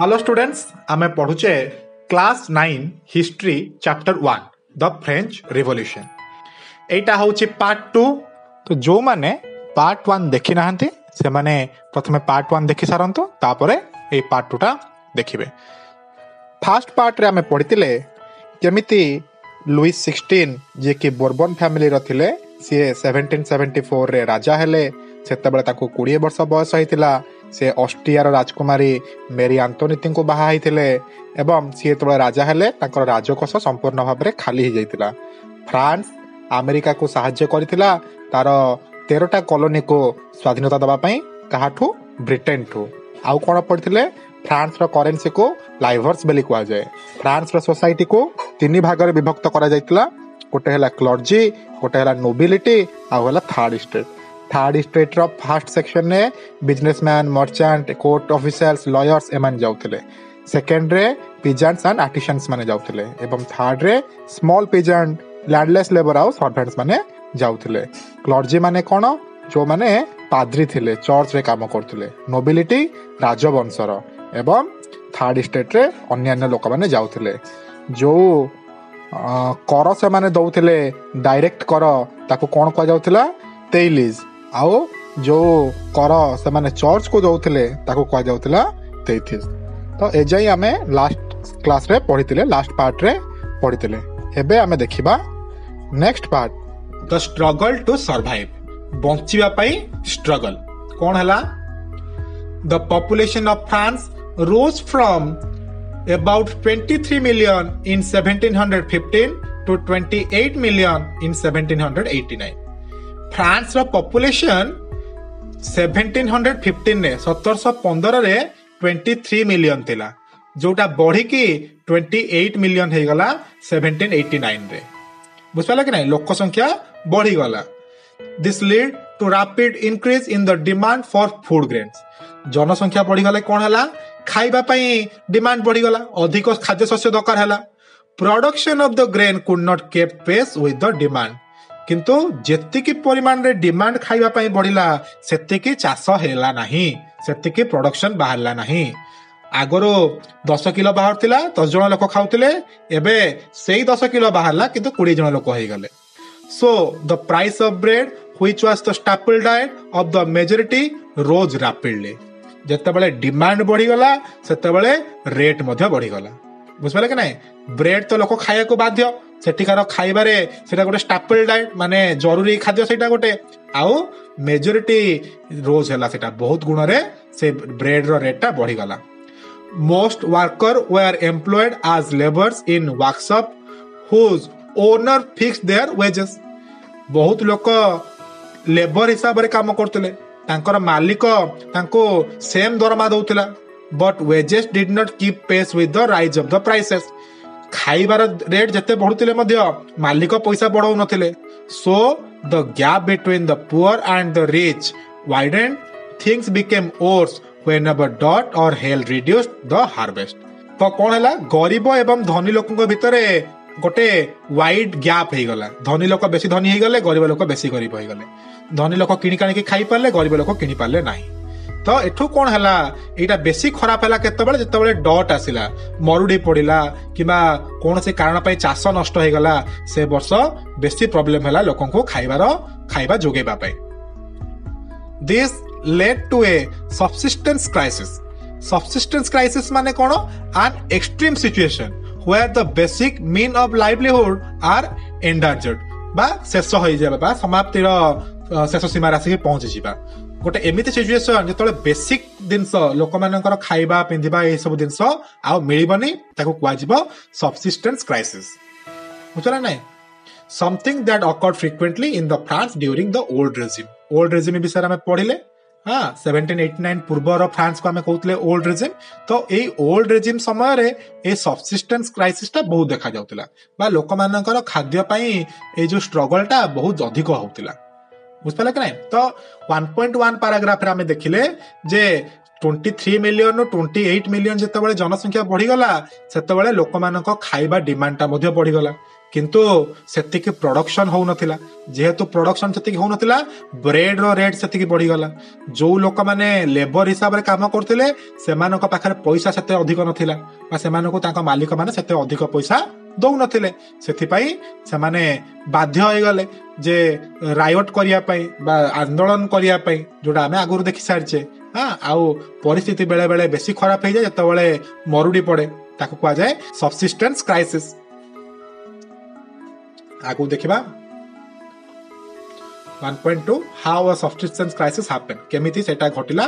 Hello students आमे पढ़ुचे class 9 history chapter 1 the French revolution. एटा होची पार्ट 2। तो जो माने पार्ट 1 देखि नाहंती से माने प्रथमे पार्ट 1 देखि सारंतो तापरे ए पार्ट 2 टा देखिबे। फर्स्ट पार्ट रे आमे पढ़ितिले केमिति लुइस 16 जे कि बोर्बन फैमिली रो थिले से 1774 रे राजा हेले। सेतेबेले ताको 20 वर्ष बयस होइतिला। से ऑस्ट्रिया राजकुमारी मेरी आंतोनीती को बाहा होइतिले एवं सी तो राजा हेले ताकर राजकोष संपूर्ण भाव में खाली हो जाइतिला। फ्रांस अमेरिका को सहाय्य करथिला तार 13टा कॉलोनी को स्वाधीनता दबा पई काहाठू ब्रिटेन ठू। आउ कोन पड़थिले फ्रांस रो करेंसी को लाइवर्स बेली कुआ जाए। फ्रांस रो सोसाइटी को 3 भाग रे विभक्त करा जाइतिला। गोटे हला क्लर्जी, गोटे हला नोबिलिटी, आउ हला third state. Third state row first section ने businessman, merchant, court officers, lawyers एमान जाउथिले। सेकंड रे पिजेंट्स एंड आर्टिसंस माने जाउथिले एवं थर्ड रे स्मॉल पिजेंट, लैंडलेस लेबर आउ सर्वेंट्स माने जाउथिले। क्लर्जी माने कोन जो माने पाद्री थिले, चर्च रे काम करथिले। नोबिलिटी राजवंशर एवं थर्ड स्टेट रे अन्य लोक माने जाउथिले। जो कर से माने दउथिले डायरेक्ट कर ताको कोन कह जाउथिला तेइलिज। आउ जो कर से माने चर्च को दउथिले ताको कह जाउथिला तेइथिस। तो एजाई आमे लास्ट क्लास रे पढ़ितिले, लास्ट पार्ट रे पढ़ितिले। एबे आमे देखिबा next part the struggle to survive. बंचिबा पई स्ट्रगल कोन हला। The population of France rose from about 23 million in 1715 to 28 million in 1789। France रो पॉपुलेशन 1715 रे 1715 रे 23 मिलियन थिला, जोटा बढ़ी की 28 मिलियन हे गला 1789 रे। बुझपाला कि नहीं, लोक संख्या बढ़ी गला। This lead to rapid increase in the demand for food grains. जनसंख्या बढ़ी गले कोन हला, खाइबा पई डिमांड बढ़ी गला, अधिक खाद्य शस्य दरकार हला। Production of the grain could not keep pace with the demand. किंतु जेतिकी परिमाण रे डिमांड खाइबा पई बढ़िला सेतिकी चाष हेला नाही, सेतिकी प्रोडक्शन बाहरला नाही। आगरो 10 किलो बाहर थिला 10 जण लोक खाउतिले, एबे सेही 10 किलो बाहरला किंतु 20 जण लोक होई गले। So the price of bread which was the staple diet of the majority rose rapidly. जेतेबेले डिमांड बढ़ी गला सेतेबेले रेट मध्य बढ़ी गला। बुझपाले कि नहीं, ब्रेड तो लोक खाया को बाध्य, सेठिकार खाइबारे सेटा गोटे स्टैपल डाइट माने जरूरी खाद्य सेटा गोटे। आउ मेजॉरिटी रोज हला सेटा बहुत गुण रे से ब्रेड रो रेट बढ़ी गला। Most worker were employed as labours in workshop whose owner fixed their wages. बहुत लोक लेबर हिसाब रे काम करतले, तांकर मालिक तांको सेम दरमा दउतिला, but wages did not keep pace with the rise of the prices. खाइबार रेट जते बढ़ुतिले मध्य मालिक पैसा बढ़ाउ नथिले। So the gap between the poor and the rich widened. Things became worse whenever डॉट or hail reduced the harvest. तो कोन हला, गरीब एवं धनी लोकक भितरे गोटे वाइड गैप हे गला। धनी लोक बेसी धनी हे गले, गरीब लोक बेसी गरीब हे गले। धनी लोक किणी काणी खाई पारले, गरीब लोक किणी पारले नाही। तो एठू कोन हला, एटा बेसी खराब हला केतेबेले जेतेबेले डॉट आसिला, मरुडी पड़िला किबा कोनसे कारण पई चाष नष्ट हे गला, से वर्ष बेसी प्रॉब्लम हला लोकन खाइबा जोगेबा पई। This led to a subsistence crisis. Subsistence crisis माने कोन, an extreme situation where the basic mean of livelihood are endangered बा शेष होई जाबा बा समाप्तिर शेष सीमा राशि पहुंची जिबा। गोटे एमिति सिचुएशन जेतले बेसिक जिंस लोक मानकर खाइबा पिंधिबा ए सब जिंस आ मिलिबनी, ताको कुआ जिवो सबसिस्टेंस क्राइसिस। बुझला नै, something that awkward frequently in the France during the old regime. Old regime विषय में पढ़िले। हाँ, 1789 पूर्वर फ्रांस को आमे कहउतले ओल्ड रेजिम। तो ए ओल्ड रेजिम समय रे ए सबसिस्टेंस क्राइसिस टा बहुत देखा जाउतला, बा लोक मानकर खाद्य पई ए जो स्ट्रगल टा बहुत अधिक होउतला। बुझपाला कि नहीं। तो 1.1 पैराग्राफ रे आमे देखिले जे 23 मिलियन नो 28 मिलियन जेतेबेले जनसंख्या बढ़ी गला सेतेबेले लोक मानक खाइबा डिमांड टा मध्य बढ़ी गला। किंतु सेतिकी प्रोडक्शन हो नथिला जेहेतु प्रोडक्शन सेतिकी हो नथिला ब्रेड रो रेट सेतिकी बढ़ी गला जो लोक माने लेबर हिसाब रे काम करथिले सेमानक पाखरे पैसा सेते अधिक नथिला बा सेमानक ताका मालिक माने सेते अधिक पैसा दौ नथिले सेथिपाई सेमाने बाध्य होई गले जे रायट करिया पई बा आंदोलन करिया पई जोटा हमें आगुर देखि सारचे हां आउ परिस्थिति बेले बेले बेसी खराब हो जाए जतबेले मरुडी पड़े ताको कुआ जाए सबसिस्टेंस क्राइसिस आगु देखिबा 1.2 how a subsistence crisis happen केमिति सेटा घटिला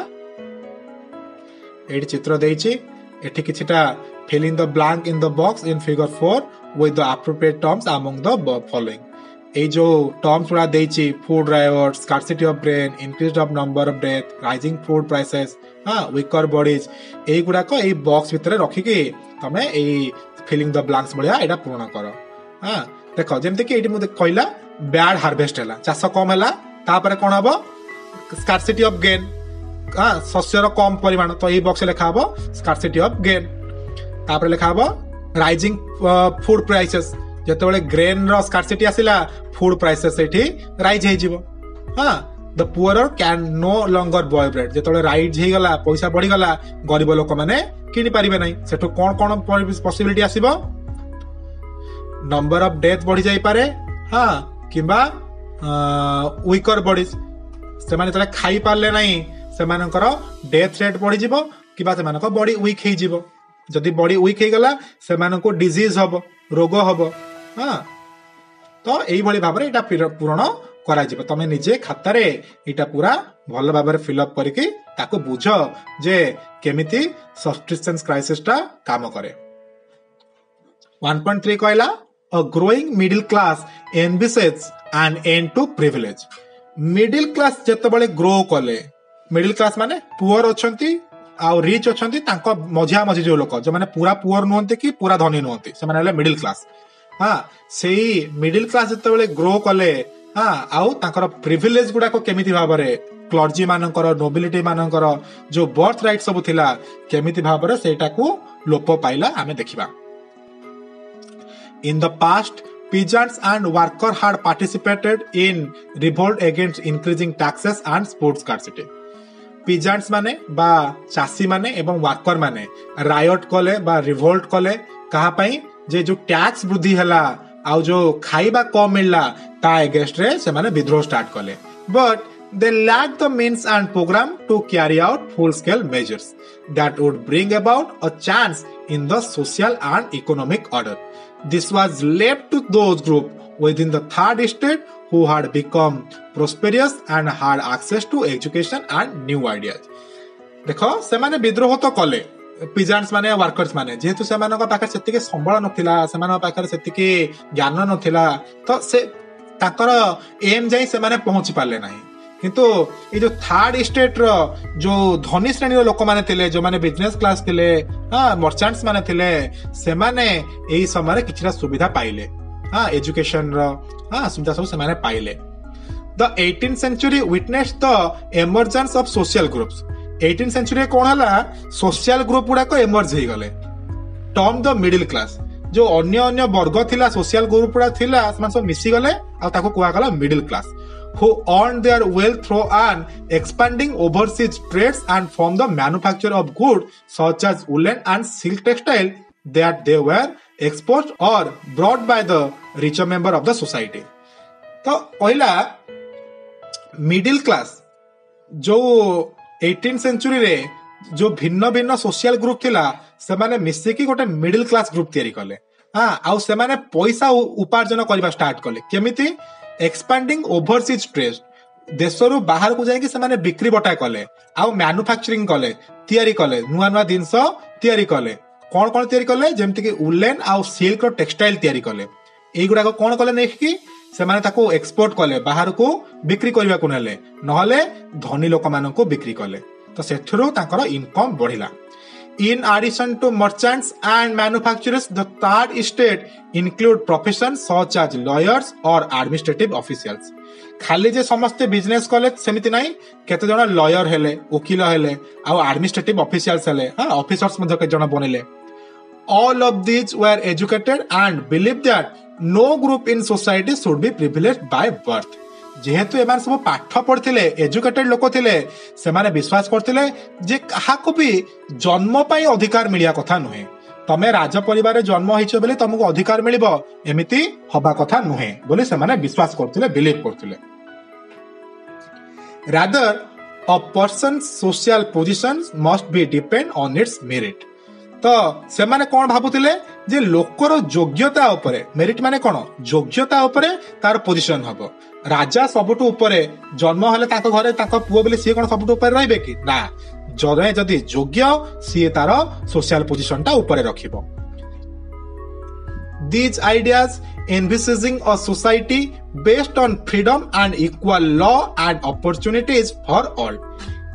एडी चित्र देइछि एठी किछिटा fill in the blank in the box in figure 4 with the appropriate terms among the following ए जो टर्म्स गुड़ा देइछि food riot scarcity of brain increase of number of death rising food prices हां weaker bodies ए गुड़ा को ए box भितर रखी के तमे ए फिलिंग द ब्लैंक्स बलिया एटा पूर्ण करो हां देखो जेमते कि एटी मु कहला बैड हार्वेस्ट हला चाष कम हला तापर कोन हबो स्कार्सिटी ऑफ गेन हां शस्यर कम परिमाण तो ए बॉक्स लेखा हबो स्कार्सिटी ऑफ गेन तापर लेखा हबो राइजिंग फूड प्राइसेस जेतेबेले ग्रेन रो स्कार्सिटी आसिला फूड प्राइसेस एठी राइज हे जिवो हां the poorer can no longer buy bread जेतेबेले राइज हे गला पैसा बढ़ी गला गरीब लोक माने किनि परिबे नै सेठो कोन कोन पॉसिबिलिटी आसीबो नंबर ऑफ डेथ बढ़ी जाई पारे हां किबा वीकर बॉडीज से माने तले खाई पारले नै से मानकर डेथ रेट बढ़ी जिवो किबा से मानकर बॉडी वीक हे जिवो जदि बॉडी वीक हे गला से मानको डिजीज हबो रोग हबो हां तो एई भली भाबरे एटा पूर्ण करा जिवो तमे निजे खाता रे एटा पूरा भल भाबरे फिल अप करके ताको बुझो जे केमिति सबसिस्टेंस क्राइसिस ता काम करे 1.3 कहला a growing middle class envisages an end to privilege middle class जेतबेले ग्रो कले मिडिल क्लास माने पुअर अछंती आ रिच अछंती तांको मझिया मझी जो लोक जो माने पूरा पुअर नहंती कि पूरा धनी नहंती से माने मिडिल क्लास हां सेही मिडिल क्लास जेतबेले ग्रो कले हां आउ तांकर प्रिविलेज गुडा को केमिति भाबरे क्लर्जी मानकर नोबिलिटी मानकर जो बर्थ राइट सब थिला केमिति भाबरे सेटा को लोप पाइला हमें देखिबा in the past peasants and worker had participated in revolt against increasing taxes and sports scarcity peasants माने बा चासी माने एवं वर्कर माने रायट कले बा रिवोल्ट कले कहा पई जे जो टैक्स वृद्धि हला आ जो खाइबा कम मिलला ता अगेंस्ट रे से माने विद्रोह स्टार्ट कले but they lacked the means and program to carry out full scale measures that would bring about a change in the social and economic order. This was left to those groups within the third estate who had become prosperous and had access to education and new ideas. देखो से माने विद्रोह तो कले पिजान्स माने workers माने जेहेतु से मानक पाखर सेतिके संबळ नथिला से मानक पाखर सेतिके ज्ञान नथिला तो से ताकर एम जाई से माने पहुंची पाले नाही किंतु ये जो थर्ड स्टेट रो जो धनी श्रेणी रो लोक माने थिले जो माने बिजनेस क्लास थिले हां मर्चेंट्स माने थिले से माने एई समय किछरा सुविधा पाइले हां एजुकेशन रो हां सुविधा सब से माने पाइले the 18th century witnessed the emergence of social groups 18th century कोन हला सोशल ग्रुप गुडा को एमर्ज हे गले टर्म द मिडिल क्लास जो अन्य अन्य वर्ग थिला सोशल ग्रुप गुडा थिला समान सब मिसी गले आ ताको कुआ गला middle class who earned their wealth through an expanding overseas trades and from the manufacture of goods such as woolen and silk textile that they were exported or brought by the richer member of the society. तो पहला middle class जो 18th century रे जो भिन्न भिन्न social group थिला से माने मिसिकी गोटे मिडिल क्लास ग्रुप तयारी कले हां आउ से माने पैसा उपार्जन करबा स्टार्ट कले केमिति एक्सपैंडिंग ओवरसीज ट्रेड देशरू बाहर को जाइए से बिक्री बटा कले आउ मैन्युफैक्चरिंग कले तैयारी कले नुआ नुआ जिनस तैयारी कले कौन कौन तैयारी कले जेमति कि वुलेन आउ सिल्क रो टेक्सटाइल तैयारी कले एई गुडा को कौन कले नेकी से माने ताको एक्सपोर्ट कले बाहर को बिक्री करबा को नेले नहले धनी लोक मानन को बिक्री कले तो सेथरो ताकर income बढ़िला In addition to merchants and manufacturers, the third estate include professions such as lawyers or administrative officials. खाली जे समस्त बिजनेस कले सेमिति नाही केते जण लॉयर हेले वकील हेले आ एडमिनिस्ट्रेटिव ऑफिशियल्स हेले हां ऑफिसर्स मध्ये के जण बनेले all of these were educated and believed that no group in society should be privileged by birth. जेहेतु एमान सब पाठ पढ़िले एजुकेटेड लोक थिले सेमाने विश्वास करथिले जे काहाको भी जन्म पाई अधिकार मिलिया कथा नुहे। तमे राज परिवार जन्म होइछ बेले तुमको अधिकार मिलिबो एमिति हबा कथा नुहे बोले सेमाने विश्वास करथिले बिलीव करथिले। Rather a person's social position must be depend on its merit। तो सेमाने कौन भाबुथिले जे लोकर योग्यता उपरे मेरिट माने कोन योग्यता उपरे तार पोजीशन हबो। राजा सबटु उपरे जन्म हले ताको घरे ताको पुओ बेले सी कोन सबटु उपरे रहबे कि ना जरे जदी योग्य सी तार सोशल पोजीशन ता उपरे रखिबो। These ideas envisaging a society based on freedom and equal law and opportunities for all।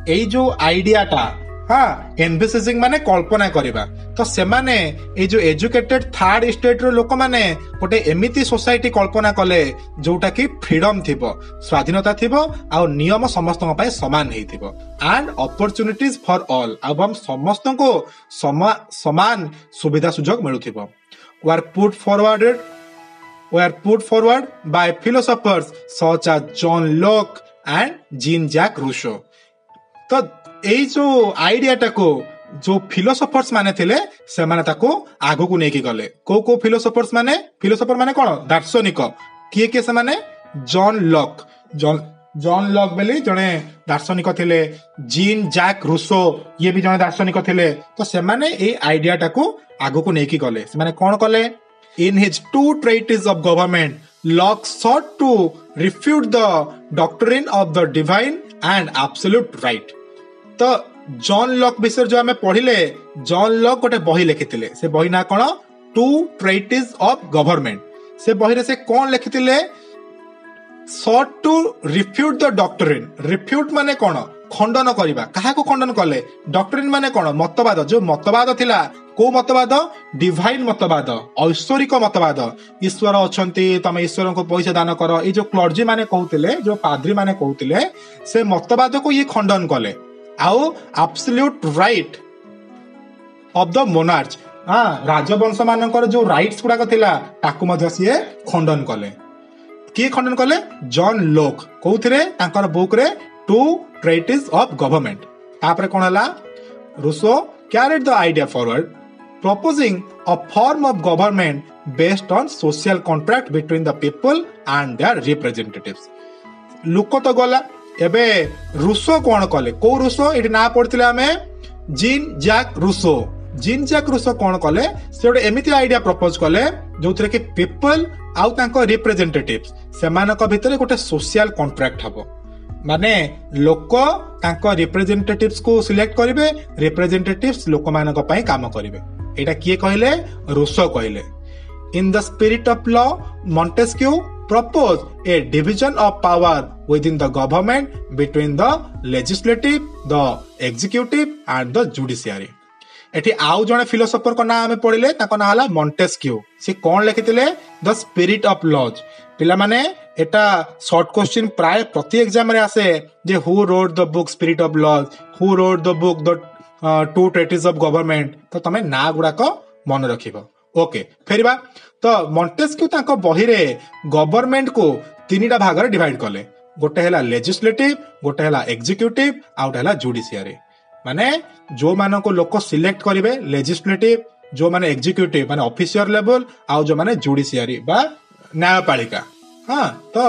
एई जो आइडिया ता हाँ एनविसेजिंग माने कल्पना करिबा तो सेमाने ए जो एजुकेटेड थर्ड स्टेट रो लोक माने गोटे एमिति सोसाइटी कल्पना कले जोटा कि फ्रीडम थिबो स्वाधीनता थिबो आ नियम समस्त पय समान हेथिबो एंड अपॉर्चुनिटीज फॉर ऑल अब समस्त को समान सुविधा सुजोग मिलुथिबो। were put forward by philosophers such as John Locke and Jean-Jacques Rousseau। तो एई जो आइडिया टाको जो फिलोसोफर्स माने थिले से माने ताको आगो को नेकी गले। को फिलोसोफर्स माने फिलोसोफर माने कोन दार्शनिक किए के से माने जॉन लॉक बेली जने दार्शनिक थिले। जीन जैक रूसो ये भी जने दार्शनिक थिले। तो से माने ए आइडिया टाको आगो को नेकी गले। से माने कोन कले in his two treatise of government Locke sought to refute the doctrine of the divine and absolute right। तो जॉन लॉक विषय जो आमे पढ़िले जॉन लॉक गोटे बही लिखिथिले से बही ना कोन टू ट्रेटिस ऑफ गवर्नमेंट। से बही रे से कोन लिखिथिले sought to refute the doctrine। Refute माने कोन खंडन करिबा काहा को खंडन कले डॉक्ट्रिन माने कोन मतवाद जो मतवाद थिला को मतवाद डिवाइन मतवाद ऐश्वरिक मतवाद ईश्वर अछंती तमे ईश्वर को पैसा दान करो ए जो क्लर्जी माने कहउतिले जो पाद्री माने कहउतिले से मतवाद को ये खंडन कले। आउ absolute right of the monarch राजवंश मानकर जो राइट्स गुडा थिला ताकू मध्य सिए खंडन कले। किए खंडन कले जॉन लोक कोउथिरे तांकर बुक रे टू ट्रेटिस ऑफ गवर्नमेंट। तापरे कोन हला Rousseau carried the idea forward proposing a form of government based on social contract between the people and their representatives। लुको तो गला एबे रूसो कोन कले को रूसो एठी ना पड़थिले हमें Jean Jacques Rousseau. Jean Jacques Rousseau कोन कले से ओटे एमिति आइडिया प्रपोज कले जोथरे कि पीपल आउ तांको रिप्रेजेंटेटिव्स सेमानक भितरे गोटे सोशल कॉन्ट्रैक्ट हबो। माने लोक तांको रिप्रेजेंटेटिव्स को सिलेक्ट करिवे रिप्रेजेंटेटिव्स लोक मानक पई काम करिवे। एटा किए कहले रूसो कहले। In the spirit of law Montesquieu proposed a division of power within the government between the legislative, the executive and the judiciary। एठी आउ जने फिलोसोफर को नाम हमें पढ़िले ताको ना हला मॉन्टेस्क्यू। से कोन लिखिथिले द स्पिरिट ऑफ लॉज। पिला माने एटा शॉर्ट क्वेश्चन प्राय प्रति एग्जाम रे आसे जे who wrote the book spirit of laws who wrote the book the two treatise of government. तो तमे ना गुडा को मन रखिबो। ओके फेरिबा तो मॉन्टेस्क्यू ताको बही रे गवर्नमेंट को तीनटा भाग रे डिवाइड कले। गोटे हला लेजिस्लेटिव गोटे हला एग्जीक्यूटिव आउट हला जुडिशियरी। माने जो मानो को लोक सिलेक्ट करिवे लेजिस्लेटिव जो माने एग्जीक्यूटिव माने ऑफिसर लेवल आउ जो माने जुडिशियरी बा न्यायपालिका। हां तो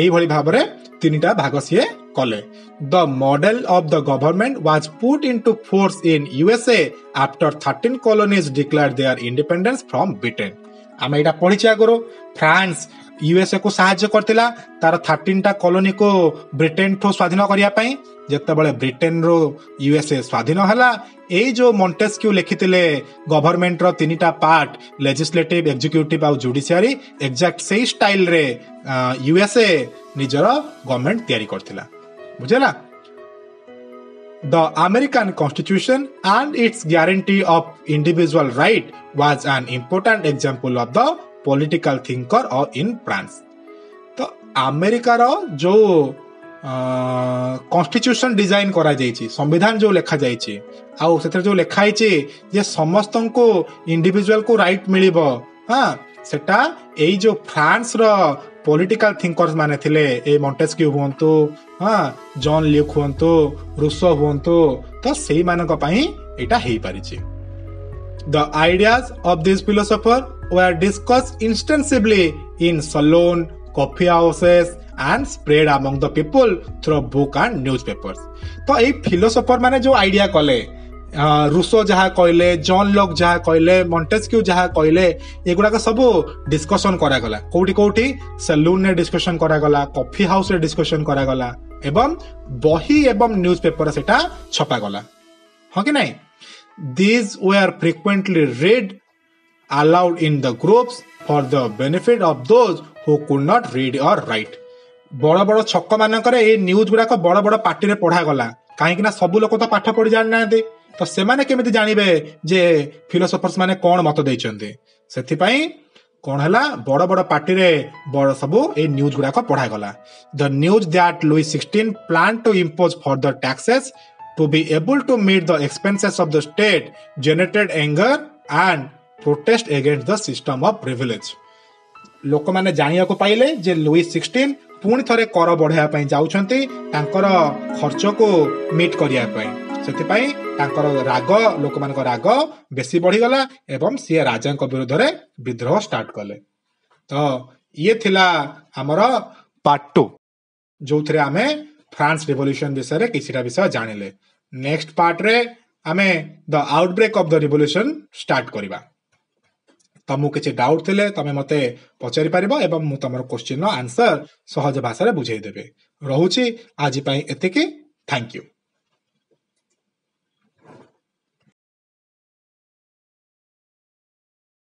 एई भली भाबरे तीनटा भाग सिए कले। The model of the government was put into force in USA after 13 colonies declared their independence from Britain. आमे एटा पढिछि आगरो फ्रांस यूएसए को सहायता करथिला तार 13टा कॉलोनी को ब्रिटेन ठो स्वाधीन करिया पई। जत्ते बळे ब्रिटेन रो यूएसए स्वाधीन हला ए जो मॉन्टेस्क्यू लिखिथिले गवर्नमेंट रो तीनटा पार्ट लेजिस्लेटिव एग्जीक्यूटिव आ जुडिशियरी एग्जैक्ट सेही स्टाइल रे यूएसए निजर गवर्नमेंट तयारी करथिला। बुझला। The American Constitution and its guarantee of individual right was an important example of the political thinker in France। तो अमेरिका रो जो कॉन्स्टिट्यूशन डिजाइन करा जायछि संविधान जो लेखा जायछि आउ सेथरे जो लेखा आइछि जे समस्त को इंडिविजुअल को राइट मिलिबो। हां सेटा एई जो फ्रांस रो पॉलिटिकल थिंकर्स माने थिले ए मॉन्टेस्क्यू हुंतु हां जॉन ल्यूक हुंतु रूसो हुंतु तो सेई मानक पई एटा हेई परिछि The ideas of these philosophers were discussed extensively in salon, coffee houses and spread among the people through book and newspapers. तो ए फिलोसोफर माने जो आइडिया कले रूसो जहा कहले जॉन लॉक जहा कहले मॉन्टेस्क्यू जहा कहले एगुड़ा सब डिस्कशन करा गला कोठी कोठी सैलून ने डिस्कशन करा गला कॉफी हाउस रे डिस्कशन करा गला एवं बही एवं न्यूज़पेपर सेटा छपा गला हां कि नहीं These were frequently read aloud in the groups for the benefit of those who could not read or write. बड़ बड़ छक मानकर ए न्यूज गुड़ाक बड़ बड़ पार्टी रे पढ़ा गला कहीं सब लोग तो पाठ पढ़ी जान ना तो से माने केमिति जानिबे जे फिलोसोफर्स माने कोन मत देइचंते सेथि पई कोन हला बड़ बड़ पार्टी रे बड़ सब ए न्यूज गुड़ाक पढ़ा गला the news that Louis 16 planned to impose further taxes to be able to meet the expenses of the state generated anger and protest against the system of privilege. लोक माने जानिया को पाइले जे लुई 16 पुणी थरे कर बढ़ाया पई जाउछंती तांकर खर्च को मीट करिया पई सेति पई तांकर राग लोक मान को राग बेसी बढ़ी गला एवं सी राजा को विरोध रे विद्रोह स्टार्ट कले तो ये थिला हमर पार्ट 2 जो थरे आमे फ्रांस रिवोल्यूशन विषय रे किछिटा विषय जानिले नेक्स्ट पार्ट रे आमे the outbreak of the revolution start करिबा तमु किछि डाउट थिले तमे मते पचारि पारिबो एवं मु तमर क्वेश्चन नो आंसर सहज भाषा रे बुझाई देबे रहुछि आजि पई एतिकी थैंक यू।